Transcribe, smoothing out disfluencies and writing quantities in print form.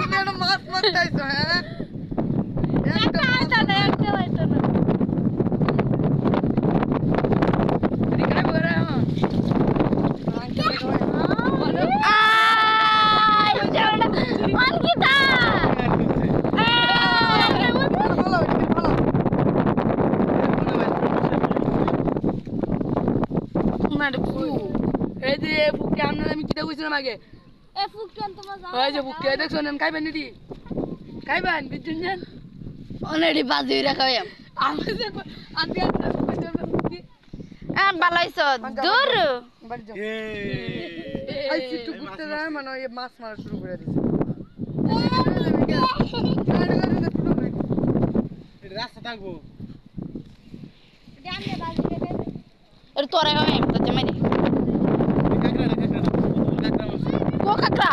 না মাছ মারতেছো হ্যাঁ একটা আইতা না একটা আইতা না দিখাই বড় হ্যাঁ এই যে ফুকে আমরা আমি কিটা কইছিলাম আগে এ ফুকটান তোমার জানো ওই যে ফুকে দেখছো না খাইবেন নি খাইবেন বিজুন জান অলরেডি বাজি রাখাই আমি যে আদি আদি ফুকে আর বালাইছ দূর এই সিটু ঘুরতে যায় মানে এই মাছ মারা শুরু করে দিছে এটা রাস্তা থাকবো জানলে বাজি রে আর তোরা গামে তো জমাই দে কাকড়া কো কাকড়া